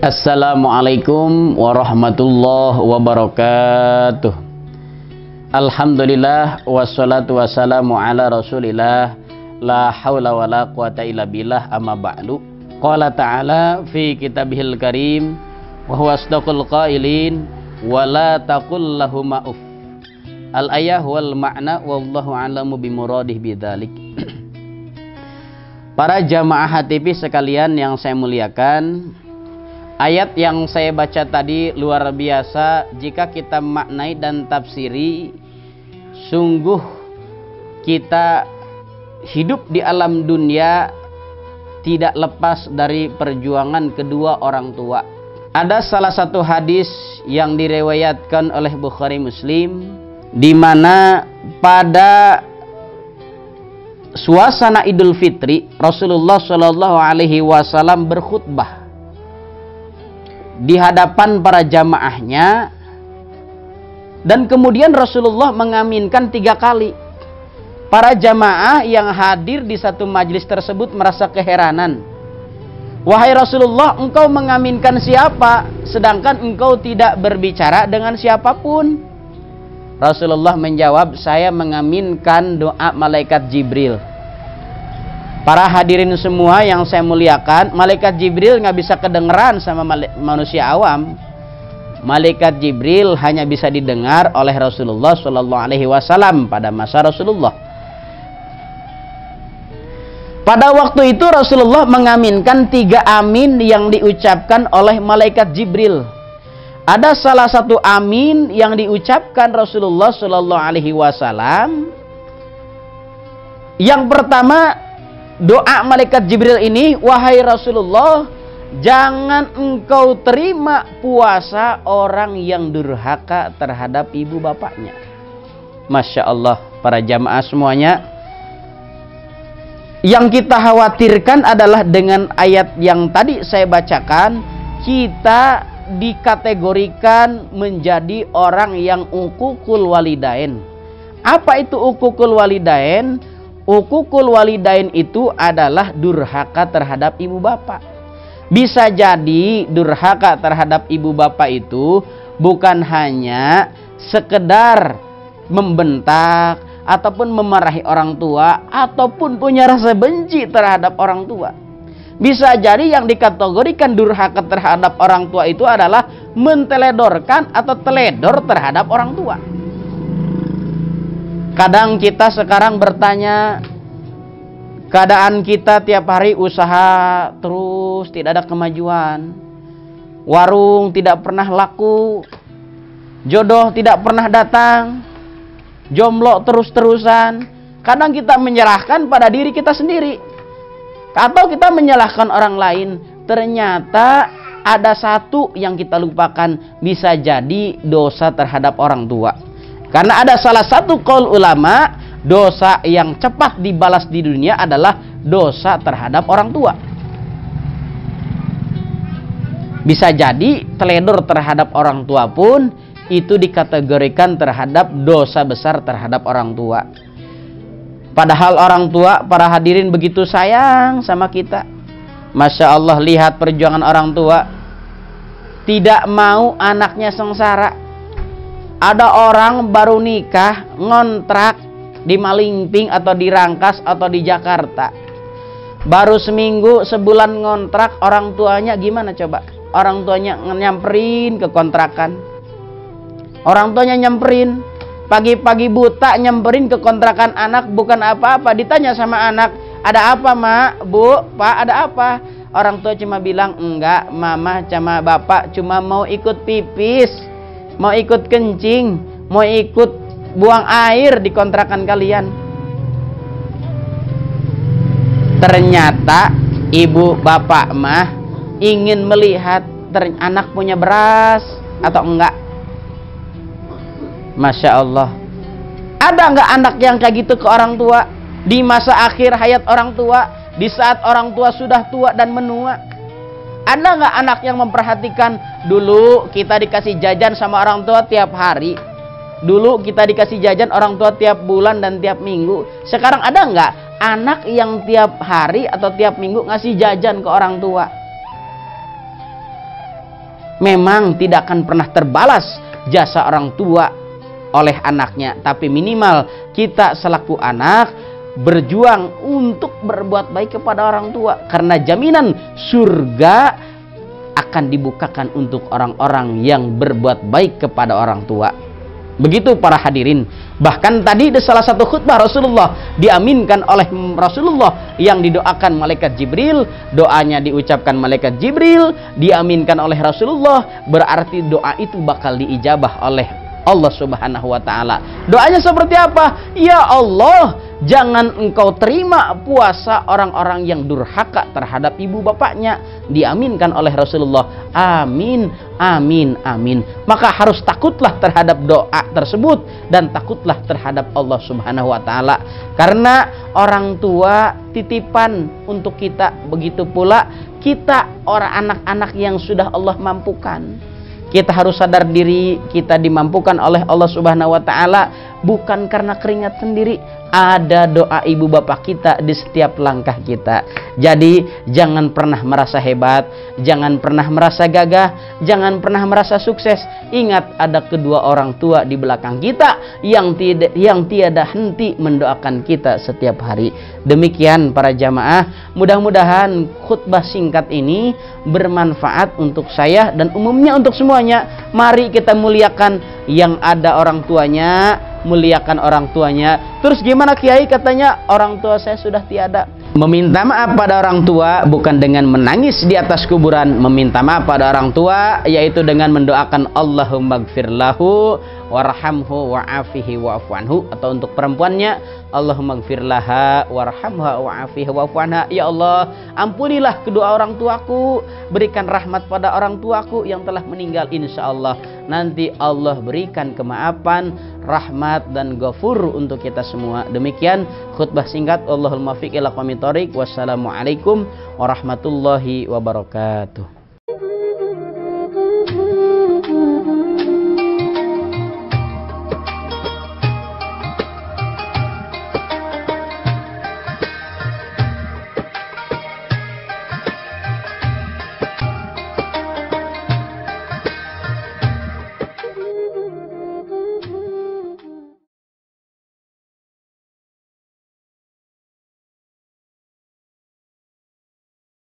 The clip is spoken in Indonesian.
Assalamualaikum warahmatullahi wabarakatuh. Alhamdulillah wassalatu wassalamu ala rasulillah, la hawla wa la quwata illa billah, amma ba'du. Qala ta'ala fi kitabihil karim wa huwa asdaqul qailin wa la taqul lahum ma'uf. Al-ayah wal ma'na wallahu a'lamu bimuradih bidzalik. Para jamaah HTP sekalian yang saya muliakan, ayat yang saya baca tadi luar biasa. Jika kita maknai dan tafsiri, sungguh kita hidup di alam dunia tidak lepas dari perjuangan kedua orang tua. Ada salah satu hadis yang direwayatkan oleh Bukhari Muslim, di mana pada suasana Idul Fitri Rasulullah Shallallahu Alaihi Wasallam berkhutbah di hadapan para jamaahnya, dan kemudian Rasulullah mengaminkan 3 kali. Para jamaah yang hadir di satu majelis tersebut merasa keheranan. Wahai Rasulullah, engkau mengaminkan siapa sedangkan engkau tidak berbicara dengan siapapun? Rasulullah menjawab, saya mengaminkan doa malaikat Jibril. Para hadirin semua yang saya muliakan, malaikat Jibril nggak bisa kedengeran sama manusia awam. Malaikat Jibril hanya bisa didengar oleh Rasulullah Shallallahu Alaihi Wasallam pada masa Rasulullah. Pada waktu itu Rasulullah mengaminkan 3 amin yang diucapkan oleh malaikat Jibril. Ada salah satu amin yang diucapkan Rasulullah Shallallahu Alaihi Wasallam. Yang pertama, doa malaikat Jibril ini, wahai Rasulullah, jangan engkau terima puasa orang yang durhaka terhadap ibu bapaknya. Masya Allah, para jamaah semuanya, yang kita khawatirkan adalah dengan ayat yang tadi saya bacakan, kita dikategorikan menjadi orang yang uququl walidain. Apa itu uququl walidain? Uququl walidain itu adalah durhaka terhadap ibu bapak. Bisa jadi durhaka terhadap ibu bapak itu bukan hanya sekedar membentak ataupun memarahi orang tua ataupun punya rasa benci terhadap orang tua. Bisa jadi yang dikategorikan durhaka terhadap orang tua itu adalah menteledorkan atau teledor terhadap orang tua. Kadang kita sekarang bertanya, keadaan kita tiap hari usaha terus tidak ada kemajuan, warung tidak pernah laku, jodoh tidak pernah datang, jomblo terus-terusan. Kadang kita menyerahkan pada diri kita sendiri atau kita menyalahkan orang lain. Ternyata ada satu yang kita lupakan, bisa jadi dosa terhadap orang tua. Karena ada salah satu qaul ulama, dosa yang cepat dibalas di dunia adalah dosa terhadap orang tua. Bisa jadi teledor terhadap orang tua pun itu dikategorikan terhadap dosa besar terhadap orang tua. Padahal orang tua, para hadirin, begitu sayang sama kita. Masya Allah, lihat perjuangan orang tua. Tidak mau anaknya sengsara. Ada orang baru nikah, ngontrak di Malingping atau di Rangkas atau di Jakarta. Baru seminggu, sebulan ngontrak, orang tuanya gimana coba? Orang tuanya nyamperin ke kontrakan. Orang tuanya nyamperin. Pagi-pagi buta nyamperin ke kontrakan anak, bukan apa-apa. Ditanya sama anak, ada apa mak, bu, pak, ada apa? Orang tua cuma bilang, enggak, mama sama bapak cuma mau ikut pipis, mau ikut kencing, mau ikut buang air di kontrakan kalian. Ternyata ibu bapak mah ingin melihat anak punya beras atau enggak. Masya Allah. Ada enggak anak yang kayak gitu ke orang tua? di masa akhir hayat orang tua, di saat orang tua sudah tua dan menua. Ada nggak anak yang memperhatikan, dulu kita dikasih jajan sama orang tua tiap hari, dulu kita dikasih jajan orang tua tiap bulan dan tiap minggu. Sekarang ada nggak anak yang tiap hari atau tiap minggu ngasih jajan ke orang tua? Memang tidak akan pernah terbalas jasa orang tua oleh anaknya, tapi minimal kita selaku anak berjuang untuk berbuat baik kepada orang tua, karena jaminan surga akan dibukakan untuk orang-orang yang berbuat baik kepada orang tua. Begitu para hadirin. Bahkan tadi di salah satu khutbah Rasulullah diaminkan oleh Rasulullah yang didoakan malaikat Jibril, doanya diucapkan malaikat Jibril, diaminkan oleh Rasulullah, berarti doa itu bakal diijabah oleh Allah Subhanahu wa taala. Doanya seperti apa? Ya Allah, jangan engkau terima puasa orang-orang yang durhaka terhadap ibu bapaknya. Diaminkan oleh Rasulullah. Amin, amin, amin. Maka harus takutlah terhadap doa tersebut dan takutlah terhadap Allah Subhanahu wa taala. Karena orang tua titipan untuk kita, begitu pula kita orang anak-anak yang sudah Allah mampukan. Kita harus sadar diri kita dimampukan oleh Allah Subhanahu wa taala bukan karena keringat sendiri. Ada doa ibu bapak kita di setiap langkah kita. Jadi jangan pernah merasa hebat, jangan pernah merasa gagah, jangan pernah merasa sukses. Ingat ada kedua orang tua di belakang kita yang tiada henti mendoakan kita setiap hari. Demikian para jamaah, mudah-mudahan khutbah singkat ini bermanfaat untuk saya dan umumnya untuk semuanya. Mari kita muliakan yang ada orang tuanya, muliakan orang tuanya. Terus gimana Kiai? Katanya orang tua saya sudah tiada. Meminta maaf pada orang tua bukan dengan menangis di atas kuburan. Meminta maaf pada orang tua yaitu dengan mendoakan Allahumma gfir lahu warhamhu wa'afihi wa'fu anhu. Atau untuk perempuannya, Allahumma gfir laha warhamha wa'afihi wa'fu anha. Ya Allah, ampunilah kedua orang tuaku, berikan rahmat pada orang tuaku yang telah meninggal. Insya Allah nanti Allah berikan kemaafan, rahmat dan ghafur untuk kita semua. Demikian khutbah singkat. Allahul muwaffiq ila aqwamit thoriq. Wassalamualaikum warahmatullahi wabarakatuh.